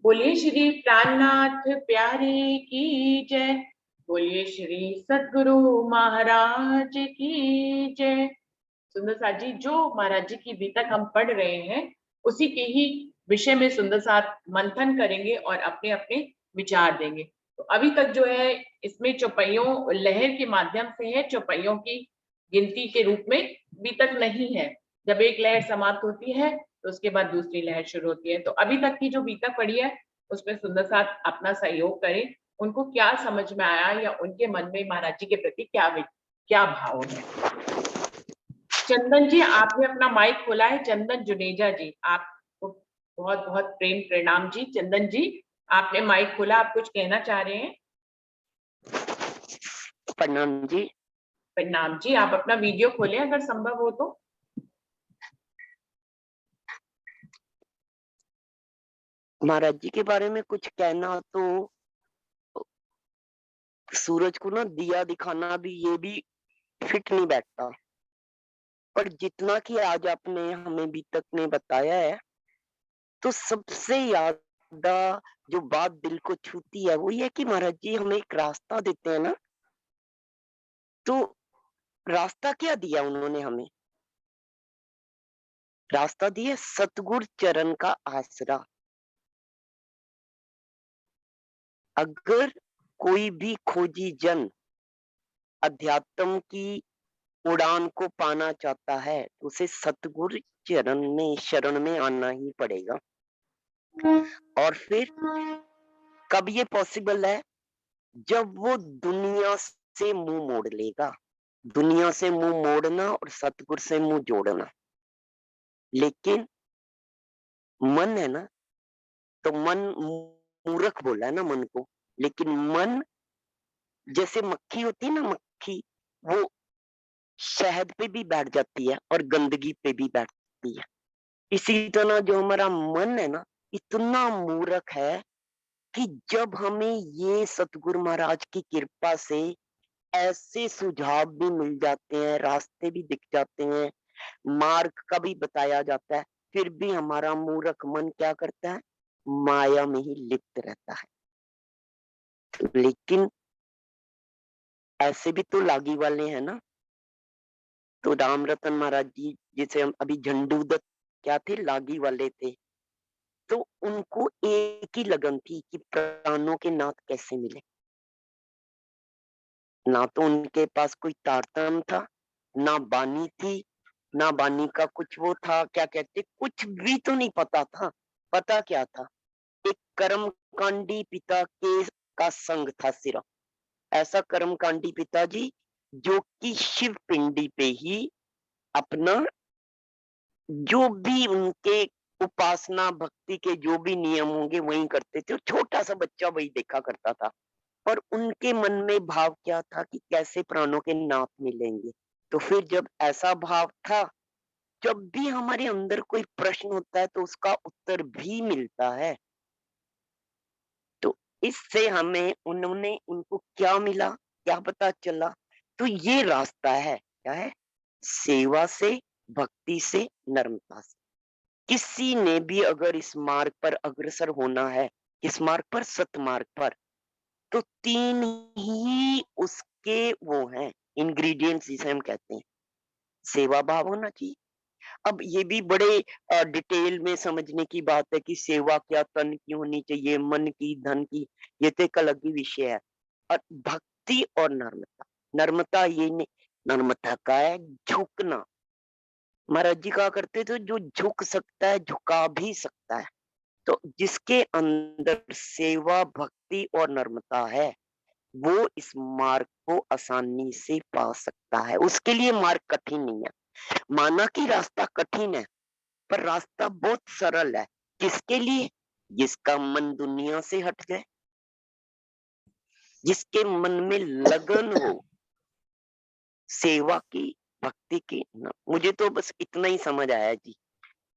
बोलिए श्री प्राणनाथ प्यारे की जय। बोलिए श्री सद्गुरु महाराज की जय। सुंदर साथ जी, जो महाराज जी की अभी तक हम पढ़ रहे हैं उसी के ही विषय में सुंदर साथ मंथन करेंगे और अपने अपने विचार देंगे। तो अभी तक जो है इसमें चौपाइयों लहर के माध्यम से है, चौपाइयों की गिनती के रूप में अभी तक नहीं है। जब एक लहर समाप्त होती है तो उसके बाद दूसरी लहर शुरू होती है। तो अभी तक की जो बीता पड़ी है उसमें सुंदर साथ अपना सहयोग करें। उनको क्या समझ में आया या उनके मन में महाराज जी के प्रति क्या भाव है। चंदन जी, आपने अपना माइक खोला है। चंदन जुनेजा जी, आपको बहुत बहुत प्रेम प्रणाम जी। चंदन जी, आपने माइक खोला, आप कुछ कहना चाह रहे हैं। प्रणाम जी। प्रणाम जी, आप अपना वीडियो खोलें अगर संभव हो तो। महाराज जी के बारे में कुछ कहना तो सूरज को ना दिया दिखाना भी ये भी फिट नहीं बैठता, पर जितना कि आज आपने हमें अभी तक ने बताया है तो सबसे ज्यादा जो बात दिल को छूती है वो ये कि महाराज जी हमें एक रास्ता देते हैं ना, तो रास्ता क्या दिया उन्होंने हमें? रास्ता दिया सतगुरु चरण का आसरा। अगर कोई भी खोजी जन अध्यात्म की उड़ान को पाना चाहता है तो उसे सतगुरु चरण में शरण में आना ही पड़ेगा। और फिर कब ये पॉसिबल है? जब वो दुनिया से मुंह मोड़ लेगा। दुनिया से मुंह मोड़ना और सतगुरु से मुंह जोड़ना। लेकिन मन है ना, तो मन मूर्ख बोला है ना मन को। लेकिन मन जैसे मक्खी होती है ना, मक्खी वो शहद पे भी बैठ जाती है और गंदगी पे भी बैठती है। इसी तरह जो हमारा मन है ना, इतना मूर्ख है कि जब हमें ये सतगुरु महाराज की कृपा से ऐसे सुझाव भी मिल जाते हैं, रास्ते भी दिख जाते हैं, मार्ग का भी बताया जाता है, फिर भी हमारा मूर्ख मन क्या करता है? माया में ही लिप्त रहता है। लेकिन ऐसे भी तो लागी वाले हैं ना। तो राम रतन महाराज जी जिसे हम अभी झंडूदत्त क्या थे, लागी वाले थे। तो उनको एक ही लगन थी कि प्राणों के नाथ कैसे मिले। ना तो उनके पास कोई तारतम था, ना बानी थी, ना बानी का कुछ वो था, क्या कहते, कुछ भी तो नहीं पता था। पता क्या था? एक कर्मकांडी पिता के का संग था सिर्फ। ऐसा कर्मकांडी पिताजी जो कि शिव पिंडी पे ही अपना जो भी उनके उपासना भक्ति के जो भी नियम होंगे वही करते थे। छोटा सा बच्चा वही देखा करता था। पर उनके मन में भाव क्या था कि कैसे प्राणों के नाथ मिलेंगे। तो फिर जब ऐसा भाव था, जब भी हमारे अंदर कोई प्रश्न होता है तो उसका उत्तर भी मिलता है। तो इससे हमें उन्होंने उनको क्या मिला, क्या पता चला? तो ये रास्ता है, क्या है? सेवा से, भक्ति से, नम्रता से। किसी ने भी अगर इस मार्ग पर अग्रसर होना है, किस मार्ग पर? सतमार्ग पर, तो तीन ही उसके वो हैं इंग्रेडिएंट्स जिसे हम कहते हैं। सेवा भाव होना चाहिए। अब ये भी बड़े डिटेल में समझने की बात है कि सेवा क्या तन की होनी चाहिए, मन की, धन की, ये तो एक अलग ही विषय है। और भक्ति और नर्मता, नर्मता ये नहीं, नर्मता का है झुकना। महाराज जी कहा करते थे जो झुक सकता है झुका भी सकता है। तो जिसके अंदर सेवा, भक्ति और नर्मता है वो इस मार्ग को आसानी से पा सकता है। उसके लिए मार्ग कठिन नहीं है। माना कि रास्ता कठिन है, पर रास्ता बहुत सरल है। किसके लिए? जिसका मन दुनिया से हट जाए, जिसके मन में लगन हो सेवा की, भक्ति की। मुझे तो बस इतना ही समझ आया जी।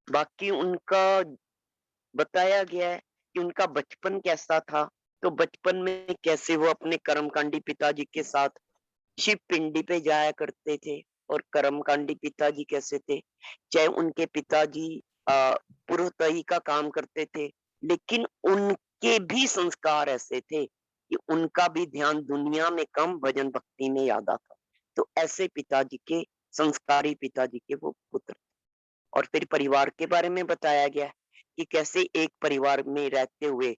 बाकी उनका बताया गया है कि उनका बचपन कैसा था। तो बचपन में कैसे वो अपने कर्मकांडी पिताजी के साथ शिव पिंडी पे जाया करते थे। और कर्मकांडी पिताजी कैसे थे? चाहे उनके पिताजी पुरोहिताई का काम करते थे, लेकिन उनके भी संस्कार ऐसे थे कि उनका भी ध्यान दुनिया में कम, भजन भक्ति में ज्यादा था। तो ऐसे पिताजी के, संस्कारी पिताजी के वो पुत्र। और फिर परिवार के बारे में बताया गया है कि कैसे एक परिवार में रहते हुए,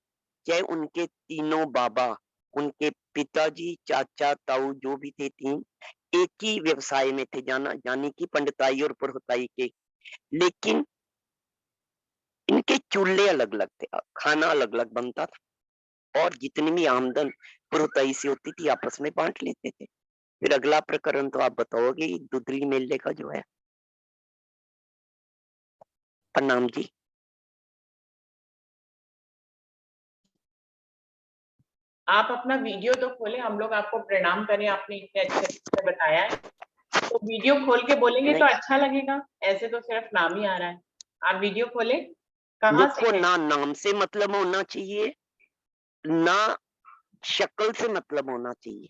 चाहे उनके तीनों बाबा, उनके पिताजी, चाचा, ताऊ जो भी थे तीन, एक ही व्यवसाय में थे, जाना यानी कि पंडिताई और पुरोहिताई के। लेकिन इनके चूल्हे अलग अलग थे, खाना अलग अलग बनता था, और जितनी भी आमदन पुरोहिताई से होती थी आपस में बांट लेते थे। फिर अगला प्रकरण तो आप बताओगे, दुधरी मेले का जो है। प्रणाम जी। आप अपना वीडियो तो खोले, हम लोग आपको प्रणाम करें, आपने इतने अच्छे से बताया है। तो वीडियो खोल के बोलेंगे तो नहीं, अच्छा लगेगा, ऐसे तो सिर्फ नाम ही आ रहा है। आप वीडियो खोले, कहाँ देखो से है? ना नाम से मतलब होना चाहिए, ना शक्ल से मतलब होना चाहिए।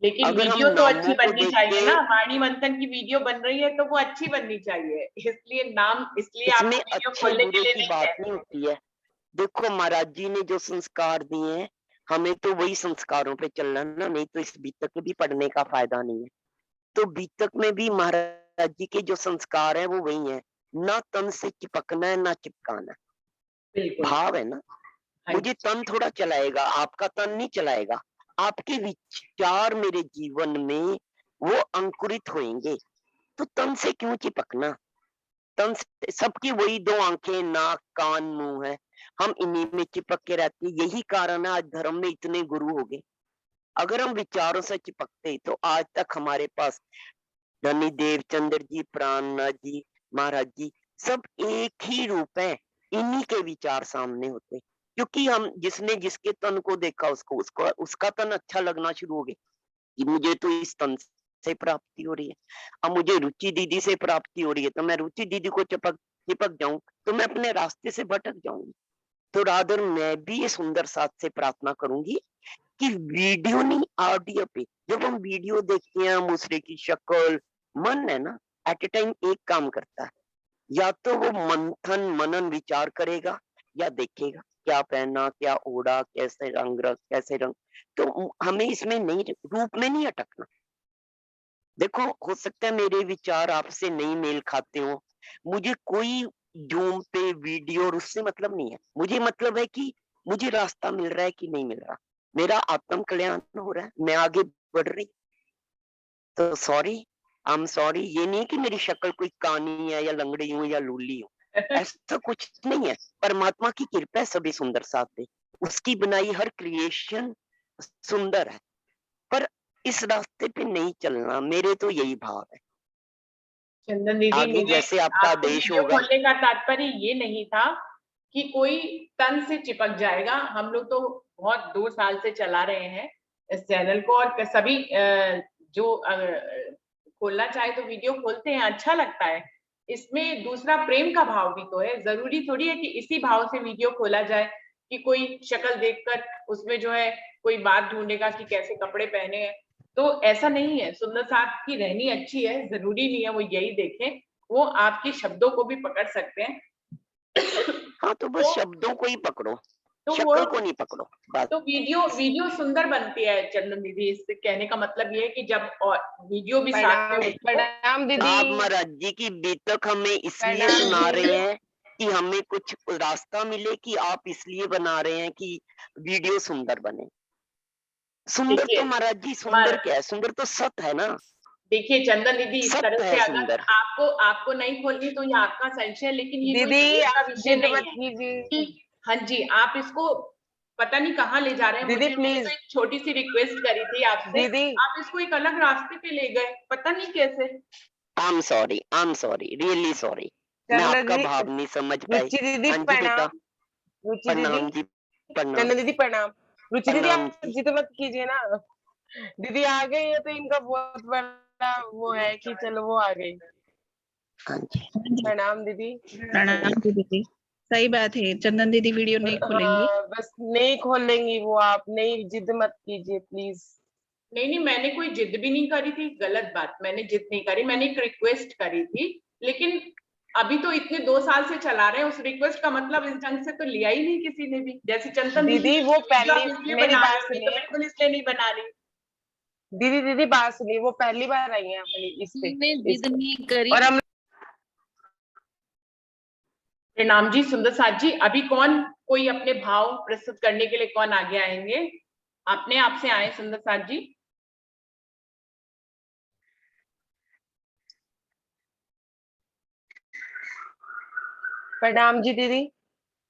लेकिन अगर हम वीडियो तो अच्छी नामों को बननी देख चाहिए के, ना, वाणी मंथन की वीडियो बन रही है तो वो अच्छी बननी चाहिए, इसलिए नाम, इसलिए इसमें आपको वीडियो अच्छे खोलने के बुरे लिए की नहीं बात कहते। नहीं होती है। देखो महाराज जी ने जो संस्कार दिए हैं, हमें तो वही संस्कारों पे चलना है ना, नहीं तो इस बीतक भी पढ़ने का फायदा नहीं है। तो बीतक में भी महाराज जी के जो संस्कार है वो वही है, ना तन से चिपकना है ना चिपकाना है। बिल्कुल। भाव है ना, हाँ मुझे जी। तन थोड़ा चलाएगा, आपका तन नहीं चलाएगा। आपके विचार मेरे जीवन में वो अंकुरित होंगे, तो तन से क्यों चिपकना। तन से सबकी वही दो आंखें, नाक, कान, मुंह है, हम इन्हीं में चिपक के रहते हैं। यही कारण है आज धर्म में इतने गुरु हो गए। अगर हम विचारों से चिपकते तो आज तक हमारे पास धनी देवचंद्र जी, प्राणनाथ जी, महाराज जी, सब एक ही रूप है। इन्हीं के विचार सामने होते, क्योंकि हम जिसने जिसके तन को देखा उसको उसको उसका तन अच्छा लगना शुरू हो गया कि मुझे तो इस तन से प्राप्ति हो रही है। अब मुझे रुचि दीदी से प्राप्ति हो रही है, तो मैं रुचि दीदी को चिपक चिपक जाऊं तो मैं अपने रास्ते से भटक जाऊंगी। तो राधर मैं भी ये सुंदर साथ से प्रार्थना करूंगी कि वीडियो नहीं, ऑडियो पे जब हम वीडियो देखते हैं, हम दूसरे की शक्ल, मन है ना, एट ए टाइम एक काम करता है, या तो वो मंथन मनन विचार करेगा, या देखेगा क्या पहना, क्या ओढ़ा, कैसे रंग रख, कैसे रंग। तो हमें इसमें नहीं, रूप में नहीं अटकना। देखो हो सकता है मेरे विचार आपसे नहीं मेल खाते हो, मुझे कोई जूम पे वीडियो और उससे मतलब नहीं है। मुझे मतलब है कि मुझे रास्ता मिल रहा है कि नहीं मिल रहा, मेरा आत्म कल्याण हो रहा है, मैं आगे बढ़ रही। तो सॉरी, आई एम सॉरी, ये नहीं कि मेरी शक्ल कोई कानी है या लंगड़ी हूँ या लूली हूँ, ऐसा कुछ नहीं है। परमात्मा की कृपा है, सभी सुंदर साथ है, उसकी बनाई हर क्रिएशन सुंदर है। पर इस रास्ते पे नहीं चलना, मेरे तो यही भाव है। चंदन दीदी, आगे मेरे जैसे आपका आपको आदेश वीडियो होगा। खोलने का तात्पर्य ये नहीं था कि कोई तन से चिपक जाएगा। हम लोग तो बहुत 2 साल से चला रहे हैं इस चैनल को, और सभी जो खोलना चाहे तो वीडियो खोलते हैं, अच्छा लगता है। इसमें दूसरा प्रेम का भाव भी तो है, जरूरी थोड़ी है कि इसी भाव से वीडियो खोला जाए कि कोई शक्ल देखकर उसमें जो है कोई बात ढूंढेगा कि कैसे कपड़े पहने हैं। तो ऐसा नहीं है, सुंदर साथ की रहनी अच्छी है, जरूरी नहीं है वो यही देखें, वो आपके शब्दों को भी पकड़ सकते हैं। हाँ तो बस तो शब्दों को ही पकड़ो, तो वो शक्ल को नहीं पकड़ो बस। तो वीडियो वीडियो सुंदर बनती है चंदन दीदी, इससे कहने का मतलब ये है कि जब और वीडियो भी साथ में प्रणाम हो तो। प्रणाम दीदी। आप महाराज जी की बीतक हमें इसलिए प्रणाम सुना जी। रहे हैं कि हमें कुछ रास्ता मिले, कि आप इसलिए बना रहे हैं कि वीडियो सुंदर बने। सुंदर देखिए तो महाराज जी, सुंदर हमारा, क्या है, सुंदर तो सत है ना, देखिए चंदन दीदी, इस तरह सत्य से है अगर सुंदर। आपको आपको नहीं खोलनी तो ये आपका संशय है, लेकिन ये कोई दीदी झूठ का आप विषय जिद नहीं मत है कीजिए। कि हाँ जी आप इसको पता नहीं कहाँ ले जा रहे हैं। दीदी मुझे मैंने तो प्लीज। एक छोटी सी रिक्वेस्ट करी थी आपसे, दीदी आप इसको एक अलग रास्ते पे ले गए, पता नहीं कैसे। I am sorry, really sorry, मैं चंदन आपका दीदी, भाव नहीं समझ पाई। रुचि दीदी हाँ जी प्रणाम। बेटा, रुचि दीदी, प्रणाम जी, प्रणाम, चंदन दीदी प्रणाम। रुचि दीदी प्रणाम आप जी। जिद मत कीजिए ना। दीदी आ गई है तो इनका बहुत बड़ा वो है कि चलो वो आ गई। हाँ जी, प्रणाम दीदी। प्रणाम जी दीदी। सही बात है, चंदन दीदी वीडियो नहीं खोलेंगी। हाँ बस नहीं खोलेंगी वो, आप नहीं जिद मत कीजिए प्लीज। नहीं नहीं, मैंने कोई जिद भी नहीं करी थी, गलत बात, मैंने जिद नहीं करी, मैंने एक रिक्वेस्ट करी थी। लेकिन अभी तो इतने 2 साल से चला रहे हैं, उस रिक्वेस्ट का मतलब इस ढंग से तो लिया ही नहीं किसी ने भी। जैसे चंदन दीदी वो वीडियो आप पहली, इसलिए मेरी बना रहे बात हो, मैं तो सुनिए बिल्कुल इसलिए नहीं बना रही। दीदी, दीदी बात सुनिए, वो पहली बार आई है अपनी इस पे, हमने इस जिद पे। नहीं करी। और हम प्रणाम जी सुंदर साथ जी। अभी कौन कोई अपने भाव प्रस्तुत करने के लिए कौन आगे आएंगे? अपने आप से आए सुंदर साथ जी। प्रणाम जी दीदी। दीदी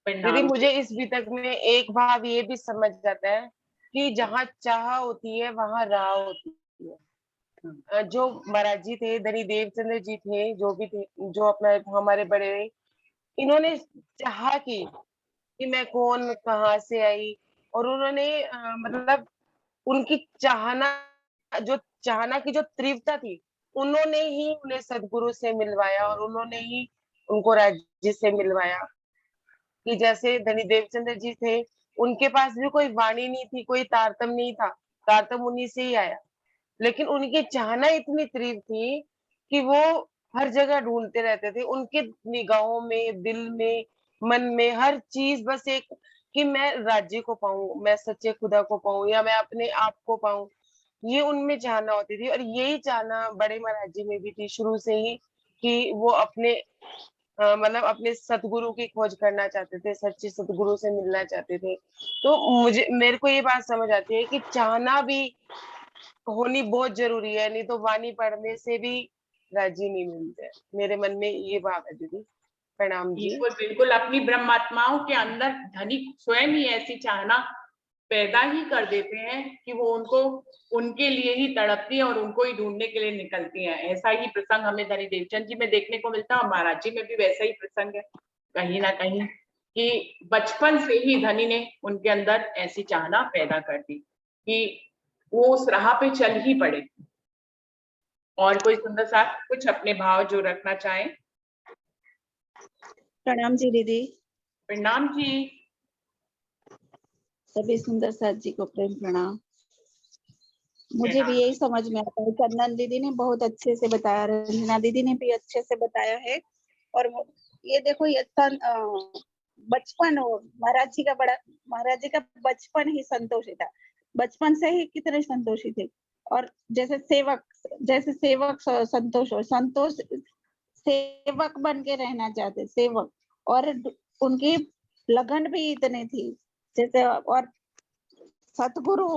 प्रणाम मुझे जी। इस वितक में एक भाव ये भी समझ जाता है कि जहाँ चाह होती है वहां राह होती है। जो महाराज जी थे, धनी देवचंद्र जी थे, जो भी थे, जो अपना हमारे बड़े रहे, इन्होंने चाहा कि मैं कौन कहाँ से आई, और उन्होंने मतलब उनकी चाहना की जो तीव्रता थी, उन्होंने ही उन्हें सदगुरु से मिलवाया और उन्होंने ही उनको राज्य से मिलवाया। कि जैसे धनी देवचंद्र जी थे, उनके पास भी कोई वाणी नहीं थी, कोई तारतम नहीं था, तारतम उन्हीं से ही आया। लेकिन उनकी चाहना इतनी तीव्र थी कि वो हर जगह ढूंढते रहते थे। उनके निगाहों में, दिल में, मन में हर चीज बस एक, कि मैं राज्य को पाऊं, मैं सच्चे खुदा को पाऊं, या मैं अपने आप को पाऊं। ये उनमें चाहना होती थी, और यही चाहना बड़े महाराज जी में भी थी शुरू से ही, कि वो अपने मतलब अपने सतगुरु की खोज करना चाहते थे, सच्चे सतगुरु से मिलना चाहते थे। तो मेरे को ये बात समझ आती है कि चाहना भी होनी बहुत जरूरी है, नहीं तो वाणी पढ़ने से भी राजी नहीं मिलते। मेरे मन में ये बात है दीदी। प्रणाम जी। बिल्कुल बिल्कुल, अपनी ब्रह्मात्माओं के अंदर धनी स्वयं ही ऐसी चाहना पैदा ही कर देते हैं कि वो उनको उनके लिए ही तड़पती है और उनको ही ढूंढने के लिए निकलती हैं। ऐसा ही प्रसंग हमें धनी देवचंद जी में देखने को मिलता है और महाराज जी में भी वैसा ही प्रसंग है कहीं ना कहीं, कि बचपन से ही धनी ने उनके अंदर ऐसी चाहना पैदा कर दी कि वो उस राह पे चल ही पड़े। और कोई सुंदर सा कुछ अपने भाव जो रखना चाहें? प्रणाम जी दीदी। प्रणाम जी। सभी सुंदर साथ जी को प्रेम प्रणाम। मुझे भी प्रणाम। यही समझ में आता है, चंदन दीदी ने बहुत अच्छे से बताया, रंजना दीदी ने भी अच्छे से बताया है। और ये देखो, ये बचपन और महाराज जी का बचपन ही संतोषी था। बचपन से ही कितने संतोषी थे। और जैसे सेवक संतोष हो, संतोष सेवक बन के रहना चाहते, सेवक। और उनकी लगन भी इतनी थी जैसे। और सतगुरु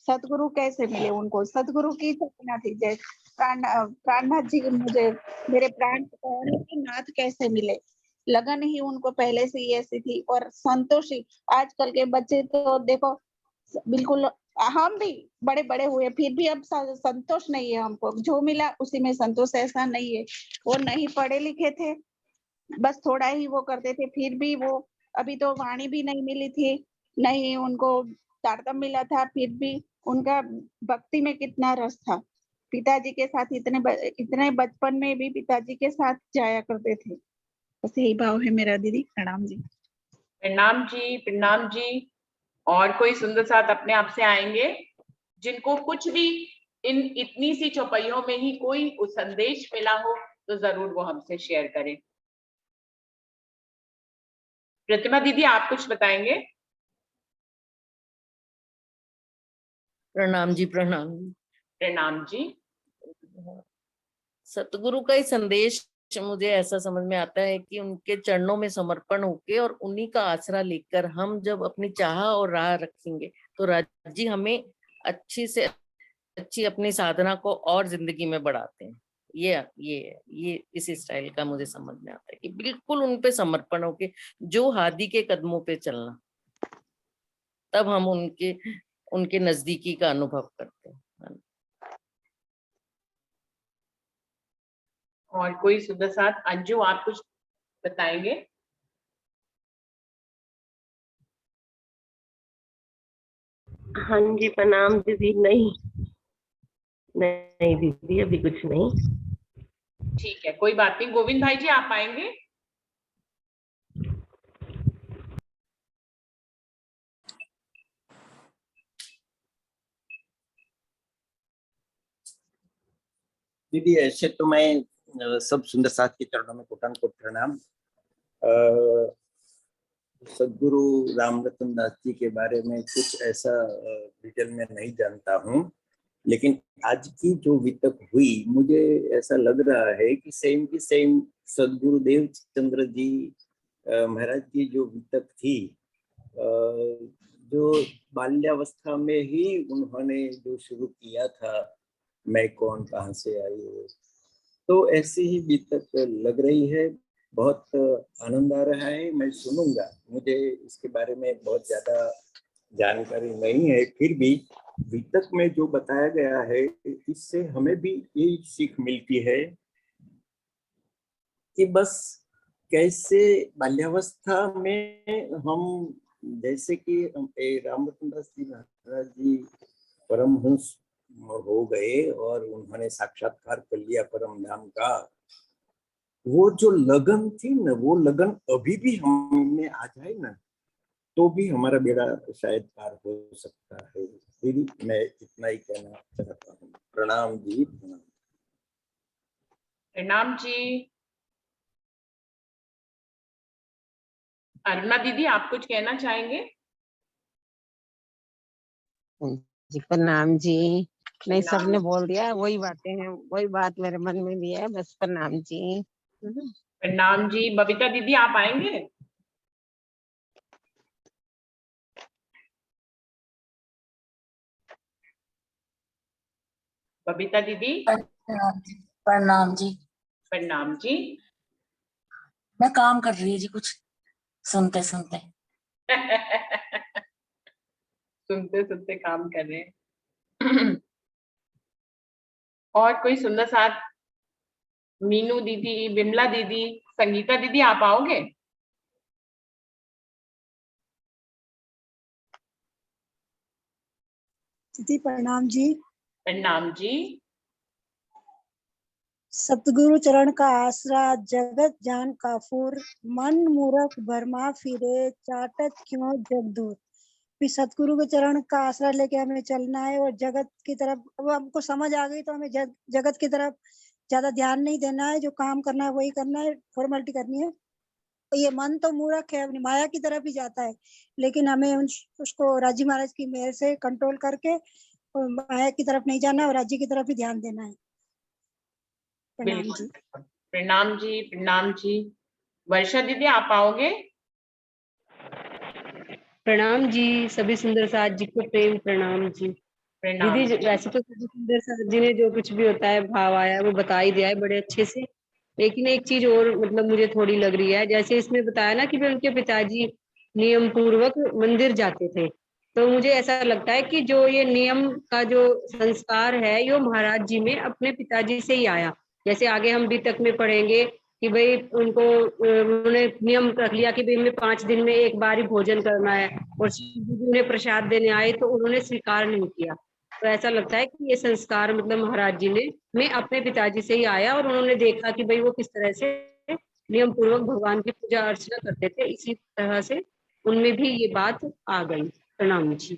सतगुरु कैसे मिले उनको? सतगुरु की चेतना थी। जैसे प्राणनाथ जी, मुझे मेरे प्राण के नाथ कैसे मिले? लगन ही उनको पहले से ही ऐसी थी। और संतोषी, आजकल के बच्चे तो देखो बिल्कुल, हम भी बड़े बड़े हुए फिर भी अब संतोष नहीं है हमको, जो मिला उसी में संतोष, ऐसा नहीं है। वो नहीं पढ़े लिखे थे, बस थोड़ा ही वो करते थे, फिर भी वो, अभी तो वाणी भी नहीं मिली थी, नहीं उनको तारतम मिला था, फिर भी उनका भक्ति में कितना रस था। पिताजी के साथ इतने बचपन में भी पिताजी के साथ जाया करते थे। बस यही भाव है मेरा दीदी। प्रणाम जी। प्रणाम जी। प्रणाम जी। और कोई सुंदर साथ अपने आप से आएंगे जिनको कुछ भी इन इतनी सी चौपाइयों में ही कोई संदेश मिला हो तो जरूर वो हमसे शेयर करें। प्रतिमा दीदी आप कुछ बताएंगे? प्रणाम जी, प्रणाम। प्रणाम जी। सतगुरु का ही संदेश मुझे ऐसा समझ में आता है कि उनके चरणों में समर्पण होके और उन्हीं का आसरा लेकर हम जब अपनी चाह और राह रखेंगे तो राजी हमें अच्छी से अच्छी अपनी साधना को और जिंदगी में बढ़ाते हैं। ये इस स्टाइल का मुझे समझ में आता है कि बिल्कुल उन पे समर्पण होके जो हादी के कदमों पे चलना, तब हम उनके उनके नजदीकी का अनुभव करते हैं। और कोई सुंदर साथ? अंजू आप कुछ बताएंगे? हाँ जी, प्रणाम दीदी। नहीं नहीं दीदी, अभी कुछ नहीं। ठीक है, कोई बात नहीं। गोविंद भाई जी आप आएंगे? दीदी ऐसे तो मैं सब सुंदर साथ के चरणों में कोटान कोट प्रणाम। अ, सदगुरु रामरतन दास जी के बारे में कुछ ऐसा डिटेल में नहीं जानता हूँ, लेकिन आज की जो वितक हुई मुझे ऐसा लग रहा है कि सेम की सेम सदगुरु देवचंद्र जी महाराज की जो वितक थी, जो बाल्यावस्था में ही उन्होंने जो शुरू किया था, मैं कौन कहाँ से आई हूँ, तो ऐसी ही वितक लग रही है। बहुत आनंद आ रहा है, मैं सुनूंगा। मुझे इसके बारे में बहुत ज्यादा जानकारी नहीं है, फिर भी वितक में जो बताया गया है इससे हमें भी यही सीख मिलती है कि बस कैसे बाल्यावस्था में हम, जैसे कि रामरतन दास जी महाराज जी परमहंस हो गए और उन्होंने साक्षात्कार कर लिया परम धाम का, वो जो लगन थी ना, वो लगन अभी भी हम में आ जाए ना तो भी हमारा बेड़ा शायद पार हो सकता है। फिर मैं इतना ही कहना चाहता हूँ। प्रणाम जी, प्रणाम। प्रणाम जी। अरुणा दीदी, आप कुछ कहना चाहेंगे? जी प्रणाम जी। नहीं, प्रणाम। सबने बोल दिया, वही बातें हैं, वही बात मेरे मन में भी है, बस प्रणाम जी। प्रणाम जी। बबीता दीदी, आप आएंगे? बबीता दीदी। प्रणाम जी। प्रणाम जी। प्रणाम जी। मैं काम कर रही हूँ जी, कुछ सुनते सुनते। सुनते सुनते काम कर रहे हैं। और कोई सुंदर साथ? मीनू दीदी, बिमला दीदी, संगीता दीदी, आप आओगे? दीदी प्रणाम जी। प्रणाम जी। सतगुरु चरण का आसरा जगत जान काफूर, मन मूरख भरमा फिरे चाटत क्यों जग दूर। फिर सतगुरु के चरण का आसरा लेके हमें चलना है और जगत की तरफ, अब हमको समझ आ गई तो हमें जगत की तरफ ज्यादा ध्यान नहीं देना है, जो काम करना है वही करना है, फॉर्मेलिटी करनी है। तो ये मन तो मूर्ख है, अपनी माया की तरफ ही जाता है, लेकिन हमें उसको राजी महाराज की मेहर से कंट्रोल करके और माया की तरफ नहीं जाना और राज्य की तरफ ही ध्यान देना है। प्रणाम बिल्कुल। जी। प्रणाम जी। प्रणाम जी। वर्षा दीदी, आप आओगे? प्रणाम जी। सभी सुंदर साथ जी को प्रेम प्रणाम जी। प्रणाम दीदी जी। वैसे तो सभी सुंदर साथ जी ने जो कुछ भी होता है भाव आया है वो बता ही दिया है बड़े अच्छे से, लेकिन एक चीज और मतलब मुझे थोड़ी लग रही है। जैसे इसमें बताया ना कि वे उनके पिताजी नियम पूर्वक मंदिर जाते थे, तो मुझे ऐसा लगता है कि जो ये नियम का जो संस्कार है ये महाराज जी में अपने पिताजी से ही आया। जैसे आगे हम भी तक में पढ़ेंगे कि भाई उनको उन्होंने नियम रख लिया कि भाई हमें 5 दिन में एक बार ही भोजन करना है, और शिव जी उन्हें प्रसाद देने आए तो उन्होंने स्वीकार नहीं किया। तो ऐसा लगता है कि ये संस्कार मतलब महाराज जी ने में अपने पिताजी से ही आया, और उन्होंने देखा कि भाई वो किस तरह से नियम पूर्वक भगवान की पूजा अर्चना करते थे, इसी तरह से उनमें भी ये बात आ गई। प्रणाम जी।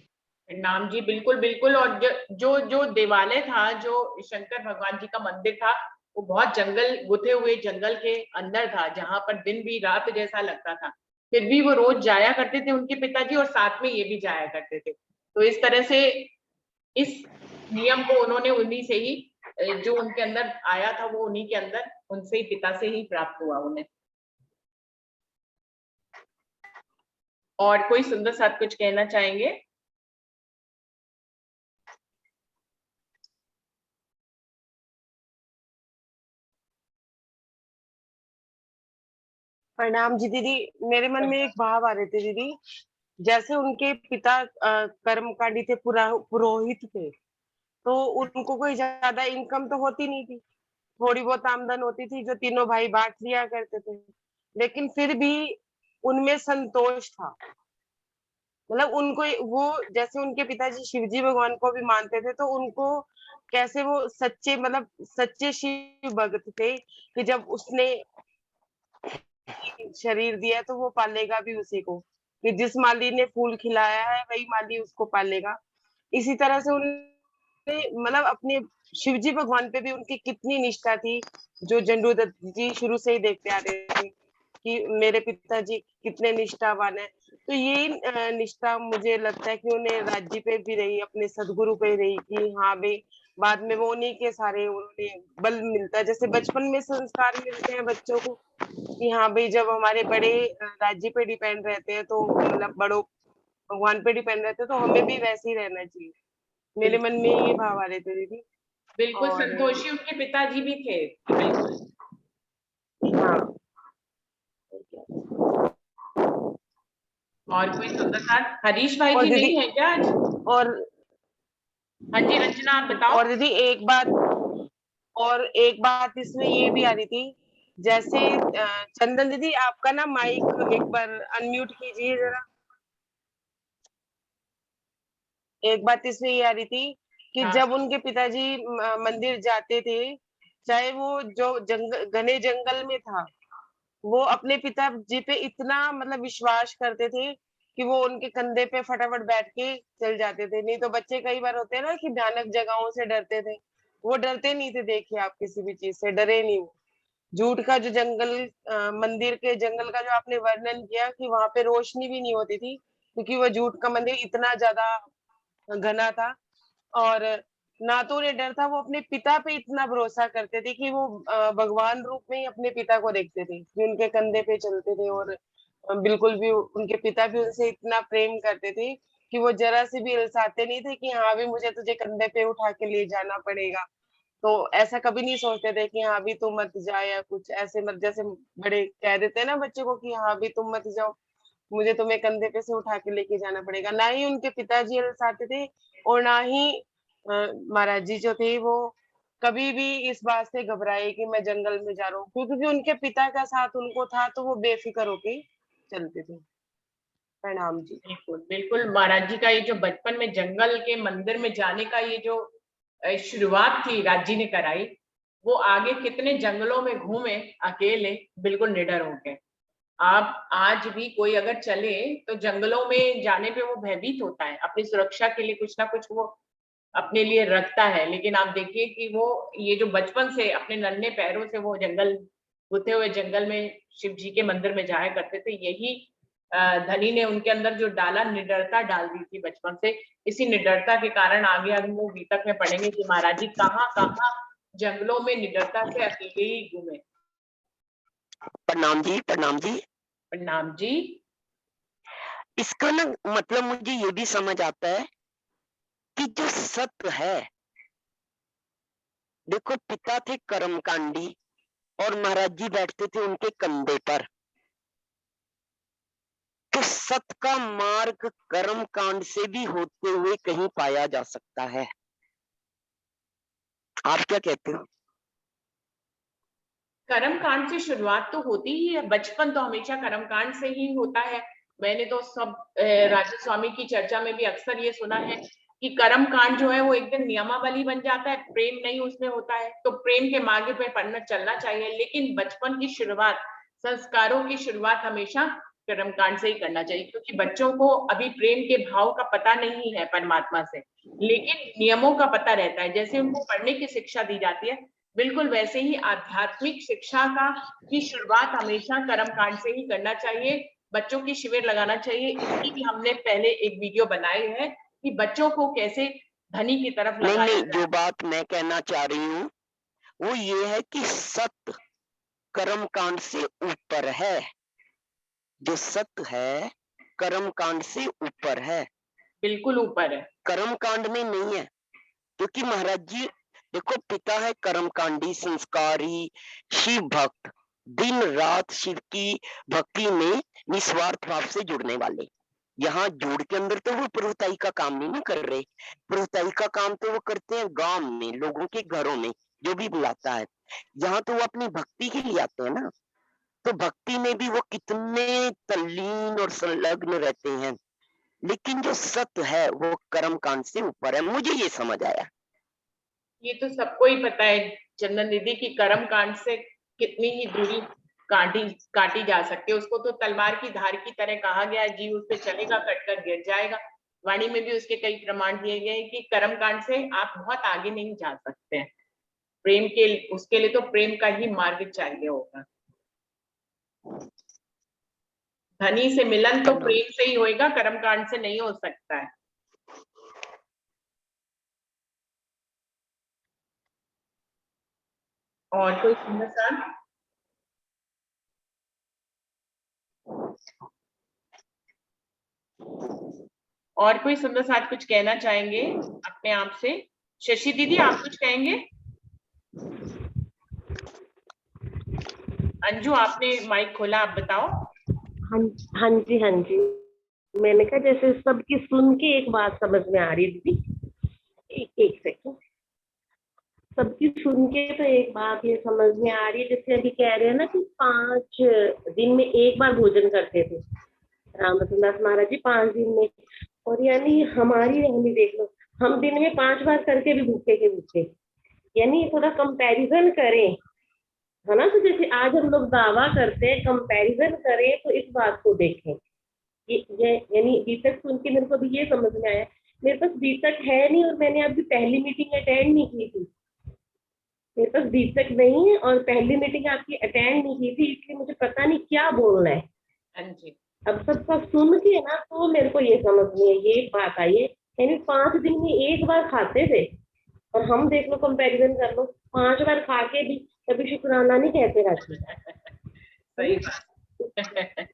प्रणाम जी। बिल्कुल बिल्कुल। और जो जो देवालय था, जो शंकर भगवान जी का मंदिर था, वो बहुत जंगल, गुथे हुए जंगल के अंदर था, जहां पर दिन भी रात जैसा लगता था। फिर भी वो रोज जाया करते थे उनके पिताजी, और साथ में ये भी जाया करते थे। तो इस तरह से इस नियम को उन्होंने उन्हीं से ही, जो उनके अंदर आया था वो उन्हीं के अंदर, उनसे ही, पिता से ही प्राप्त हुआ उन्हें। और कोई सुंदर साथ कुछ कहना चाहेंगे? प्रणाम जी दीदी। मेरे मन में एक भाव आ रहे थे दीदी, जैसे उनके पिता कर्मकांडी थे, पुरोहित थे, तो उनको कोई ज्यादा इनकम तो होती नहीं थी, थोड़ी बहुत आमदन होती थी जो तीनों भाई बांट लिया करते थे, लेकिन फिर भी उनमें संतोष था। मतलब उनको वो, जैसे उनके पिताजी शिवजी भगवान को भी मानते थे, तो उनको कैसे वो सच्चे, मतलब सच्चे शिव भक्त थे कि जब उसने शरीर दिया तो वो पालेगा भी उसी को, कि जिस माली ने फूल खिलाया है वही माली उसको पालेगा। इसी तरह से मतलब अपने शिव जी भगवान पे भी उनकी कितनी निष्ठा थी, जो जंडू दत्त जी शुरू से ही देखते आ रहे थे कि मेरे पिताजी कितने निष्ठावान है। तो ये निष्ठा मुझे लगता है कि उन्हें राज्य पे भी रही, अपने सदगुरु पे रही कि हाँ भाई, बाद में वो उन्हीं के सारे उन्हें बल मिलता है। जैसे बचपन में संस्कार मिलते हैं बच्चों को कि हाँ भाई, जब हमारे बड़े राज्य पे डिपेंड रहते हैं, तो मतलब बड़ों भगवान पे डिपेंड रहते हैं, तो हमें भी वैसे ही रहना चाहिए। मेरे मन में ये भाव आ रहे थे दीदी। बिल्कुल और संतोषी उनके पिताजी भी थे, बिल्कुल। हाँ, और कोई सुंदरकांड? हरीश भाई और जी दीदी नहीं है क्या आज? और हाँ जी रंजना, आप बताओ। और दीदी एक बात इसमें ये भी आ रही थी, जैसे चंदन दीदी आपका ना माइक एक बार अनम्यूट कीजिए जरा। एक बात इसमें ये आ रही थी कि हाँ जब उनके पिताजी मंदिर जाते थे, चाहे वो जो घने जंगल में था, वो अपने पिताजी पे इतना मतलब विश्वास करते थे कि वो उनके कंधे पे फटाफट बैठ के चल जाते थे। नहीं तो बच्चे कई बार होते हैं ना कि भयानक जगहों से डरते थे, वो डरते नहीं थे। देखिए आप किसी भी चीज से डरे नहीं वो। झूठ का जो मंदिर के जंगल का जो आपने वर्णन किया कि वहां पे रोशनी भी नहीं होती थी, क्योंकि वो झूठ का मंदिर इतना ज्यादा घना था। और ना तो उन्हें डर था, वो अपने पिता पे इतना भरोसा करते थे कि वो भगवान रूप में ही अपने पिता को देखते थे कि उनके कंधे पे चलते थे। और बिल्कुल भी उनके पिता भी उनसे इतना प्रेम करते थे कि वो जरा से भी इलसाते नहीं थे कि हाँ भी मुझे तुझे कंधे पे उठा के ले जाना पड़ेगा। तो ऐसा कभी नहीं सोचते थे कि हाँ भी तुम मत जा, या कुछ ऐसे मत, जैसे बड़े कह देते हैं ना बच्चों को कि हाँ भी तुम मत जाओ, मुझे तुम्हें कंधे पे से उठा के लेके जाना पड़ेगा। ना ही उनके पिताजी अलसाते थे, और ना ही महाराज जी जो थे वो कभी भी इस बात से घबराए कि मैं जंगल में जा रहा हूँ, क्योंकि उनके पिता का साथ उनको था, तो वो बेफिक्र होके चलते थे। प्रणाम जी। बिल्कुल बिल्कुल, महाराज जी का ये जो बचपन में जंगल के मंदिर में जाने का ये जो शुरुआत थी राज जी ने कराई, वो आगे कितने जंगलों में घूमे अकेले, बिल्कुल निडर होके। आप आज भी कोई अगर चले तो जंगलों में जाने पे वो भयभीत होता है, अपनी सुरक्षा के लिए कुछ ना कुछ वो अपने लिए रखता है। लेकिन आप देखिए कि वो ये जो बचपन से अपने नन्हे पैरों से वो जंगल, घुसे हुए जंगल में शिव जी के मंदिर में जाया करते थे, यही धनी ने उनके अंदर जो डाला, निडरता डाल दी थी बचपन से। इसी निडरता के कारण आगे हम वो गीतक में पढ़ेंगे कि महाराज जी कहाँ कहाँ जंगलों में निडरता से अकेले ही घूमे। प्रणाम जी, प्रणाम जी। प्रणाम जी। इसका ना मतलब मुझे ये भी समझ आता है कि जो सत्य है, देखो पिता थे कर्मकांडी और महाराज जी बैठते थे उनके कंधे पर। तो सत्य का मार्ग कर्म कांड से भी होते हुए कहीं पाया जा सकता है। आप क्या कहते हो? कर्म कांड से शुरुआत तो होती ही है, बचपन तो हमेशा कर्म कांड से ही होता है। मैंने तो सब राजा स्वामी की चर्चा में भी अक्सर ये सुना है कि कर्म कांड जो है वो एक दिन नियमावली बन जाता है, प्रेम नहीं उसमें होता है। तो प्रेम के मार्ग पे पढ़ना चलना चाहिए, लेकिन बचपन की शुरुआत, संस्कारों की शुरुआत हमेशा कर्म कांड से ही करना चाहिए, क्योंकि बच्चों को अभी प्रेम के भाव का पता नहीं है परमात्मा से, लेकिन नियमों का पता रहता है। जैसे उनको पढ़ने की शिक्षा दी जाती है, बिल्कुल वैसे ही आध्यात्मिक शिक्षा का की शुरुआत हमेशा कर्म कांड से ही करना चाहिए। बच्चों की शिविर लगाना चाहिए। इसकी भी हमने पहले एक वीडियो बनाई है कि बच्चों को कैसे धनी की तरफ नहीं लगाया नहीं, जाए। जो बात मैं कहना चाह रही हूँ वो ये है कि सत्य कर्म कांड से ऊपर है। जो सत्य है कर्म कांड से ऊपर है, बिल्कुल ऊपर है। कर्म कांड में नहीं है। क्योंकि महाराज जी देखो, पिता है कर्मकांडी, संस्कारी, शिव भक्त, दिन रात शिव की भक्ति में निस्वार्थ भाव से जुड़ने वाले। यहाँ जोड़ के अंदर तो वो प्रभुताई का काम नहीं ना कर रहे। प्रभुताई का काम तो वो करते हैं गांव में, लोगों के घरों में जो भी बुलाता है। यहाँ तो वो अपनी भक्ति के लिए आते हैं ना, तो भक्ति में भी वो कितने तल्लीन और संलग्न रहते हैं। लेकिन जो सत्य है वो कर्म कांड से ऊपर है, मुझे ये समझ आया। ये तो सबको ही पता है चंदन दीदी की कर्म कांड से कितनी ही दूरी काटी काटी जा सकती है। उसको तो तलवार की धार की तरह कहा गया है, जीव उस पे चलेगा कटकर गिर जाएगा। वाणी में भी उसके कई प्रमाण दिए गए हैं कि कर्म कांड से आप बहुत आगे नहीं जा सकते हैं। प्रेम के उसके लिए तो प्रेम का ही मार्ग चाहिए होगा। धनी से मिलन तो प्रेम से ही होएगा, कर्म कांड से नहीं हो सकता है। और कोई सुंदर सा और कोई सुंदर साथ कुछ कहना चाहेंगे अपने आप से? शशि दीदी आप कुछ कहेंगे? अंजू आपने माइक खोला, आप बताओ। हाँ हाँ जी, हाँ जी। मैंने कहा जैसे सबकी सुन के एक बात समझ में आ रही है दीदी, एक सेकंड। सबकी सुन के तो एक बात ये समझ में आ रही है, जैसे अभी कह रहे हैं ना कि 5 दिन में एक बार भोजन करते थे रामरतनदास महाराज जी, 5 दिन में। और यानी हमारी रहनी देख लो, हम दिन में 5 बार करके भी भूखे के भूखे। यानी थोड़ा कंपैरिजन करें, है ना। तो जैसे आज हम लोग दावा करते हैं, कंपैरिजन करें तो इस बात को देखें। ये यानी बीतक सुन के मेरे को अभी ये समझ में आया, मेरे पास बीतक है नहीं और मैंने अभी पहली मीटिंग अटेंड नहीं की थी। मेरे पास बीतक नहीं है और पहली मीटिंग आपकी अटेंड नहीं की थी, इसलिए मुझे पता नहीं क्या बोलना है। हाँ जी। अब सबका सुन के ना तो मेरे को ये समझ में ये बात आई है, यानी 5 दिन में एक बार खाते थे और हम देख लो, कंपैरिजन कर लो, 5 बार खा के भी कभी शुक्राना नहीं कहते राशि। सही बात।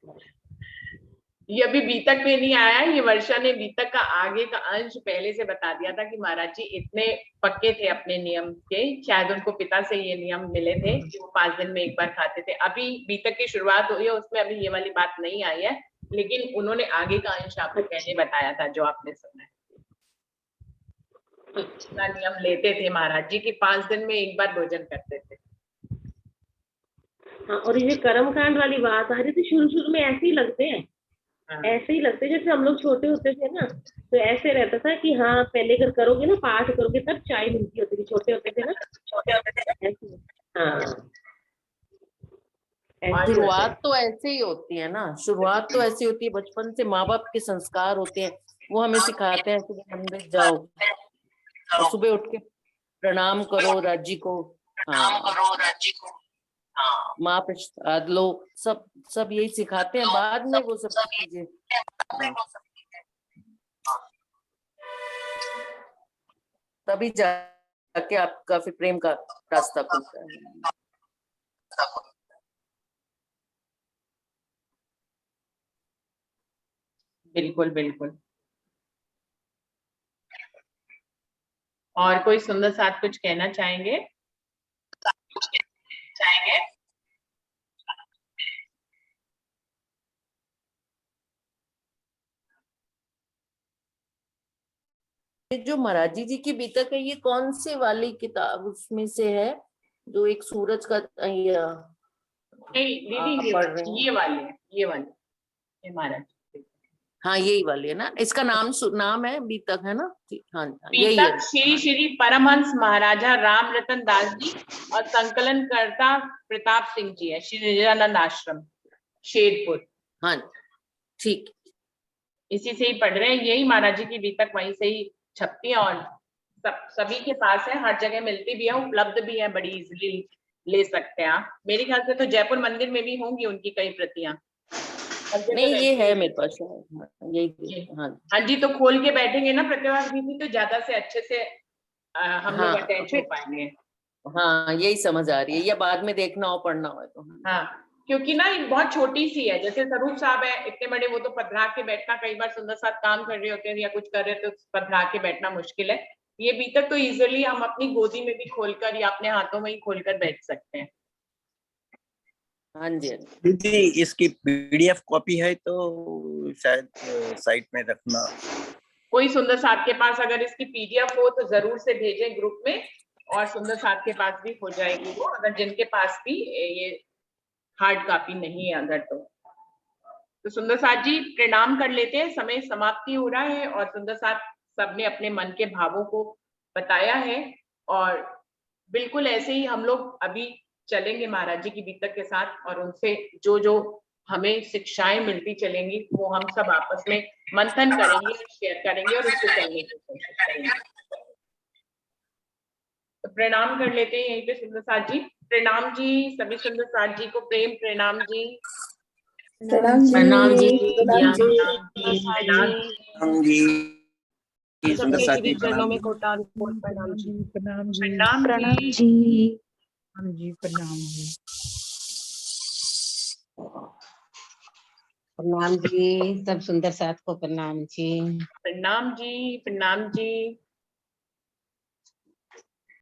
ये अभी बीतक में नहीं आया, ये वर्षा ने बीतक का आगे का अंश पहले से बता दिया था कि महाराज जी इतने पक्के थे अपने नियम के, शायद उनको पिता से ये नियम मिले थे कि वो 5 दिन में एक बार खाते थे। अभी बीतक की शुरुआत हुई है, उसमें अभी ये वाली बात नहीं आई है, लेकिन उन्होंने आगे का अंश आपको पहले बताया था जो आपने सुना है। इतना नियम लेते थे महाराज जी कि 5 दिन में एक बार भोजन करते थे। हाँ, और ये कर्मकांड वाली बात आ रही थी, शुरू में ऐसे ही लगते हैं, ऐसे ही लगते जैसे हम लोग छोटे होते थे ना, तो ऐसे रहता था कि हाँ पहले अगर करोगे ना, पाठ करोगे तब चाय मिलती होती थी, छोटे होते थे ना, ऐसे। हाँ, शुरुआत तो ऐसे ही होती है ना, शुरुआत तो ऐसी होती है, बचपन से माँ बाप के संस्कार होते हैं, वो हमें सिखाते हैं सुबह मंदिर जाओ, सुबह उठ के प्रणाम करो राज्य को, माँ प्रसाद लो, सब यही सिखाते हैं। बाद में वो सब चीजें तभी जाके आपका फिर प्रेम का रास्ता खुलता है। बिल्कुल बिल्कुल। और कोई सुंदर साथ कुछ कहना चाहेंगे? ये जो महाराजी जी की बीतक है, ये कौन से वाली किताब उसमें से है जो एक सूरज का नहीं दीदी, पढ़ रहे हैं? ये वाली है, ये महाराज। हाँ यही वाली है ना, इसका नाम है बीतक, है ना? हाँ यही है। बीतक श्री श्री परमहंस महाराजा राम रतन दास जी और संकलन करता प्रताप सिंह जी है, श्री निजानंद आश्रम शेरपुर। हाँ ठीक, इसी से ही पढ़ रहे हैं, यही महाराज जी की बीतक वहीं से ही छपती है और सभी के पास है, हर जगह मिलती भी है, उपलब्ध भी है, बड़ी इजीली ले सकते हैं आप। मेरे ख्याल से तो जयपुर मंदिर में भी होंगी उनकी कई प्रतियां। नहीं ये है मेरे पास, यही। हाँ जी, तो खोल के बैठेंगे ना प्रतिभा दीदी तो ज्यादा से अच्छे से हम लोग अटैच हो पाएंगे। हाँ यही समझ आ रही है, या बाद में देखना हो पढ़ना हो तो। हाँ, क्योंकि ना ये बहुत छोटी सी है, जैसे स्वरूप साहब है इतने बड़े, वो तो पधरा के बैठना, कई बार सुंदर साथ काम कर रहे होते हैं या कुछ कर रहे तो पधरा के बैठना मुश्किल है। ये बीतक तो इजिली हम अपनी गोदी में भी खोलकर या अपने हाथों में ही खोलकर बैठ सकते हैं। हाँ जी दीदी, इसकी पीडीएफ कॉपी है तो शायद साइट में रखना। कोई सुंदर साथ के पास अगर इसकी पीडीएफ हो तो जरूर से भेजें ग्रुप में, और सुंदर साथ के पास भी हो जाएगी वो, अगर जिनके पास भी ये हार्ड कॉपी नहीं है अगर तो सुंदर साथ जी प्रणाम कर लेते हैं, समय समाप्ति हो रहा है और सुंदर साथ सबने अपने मन के भावों को बताया है, और बिल्कुल ऐसे ही हम लोग अभी चलेंगे महाराज जी की बीतक के साथ, और उनसे जो हमें शिक्षाएं मिलती चलेंगी, वो हम सब आपस में मंथन करेंगे, शेयर करेंगे और उसको चलने की कोशिश करेंगे। तो प्रणाम कर लेते हैं यहीं पे सुंदर साथ जी। प्रणाम जी, सभी सुंदर साथ जी को प्रेम प्रणाम जी। प्रणाम जी। प्रणाम जी। प्रणाम जी। प्रणाम जी। हम जी सुंदर सबके साथी श्री चरणों प्रणाम में जी। कोटान कोट प्रणाम जी। प्रणाम जी। प्रणाम प्रणाम जी। जी। प्रणाम जी। प्रणाम जी। प्रणाम जी, सब सुंदर साथ को प्रणाम जी। प्रणाम जी। प्रणाम जी।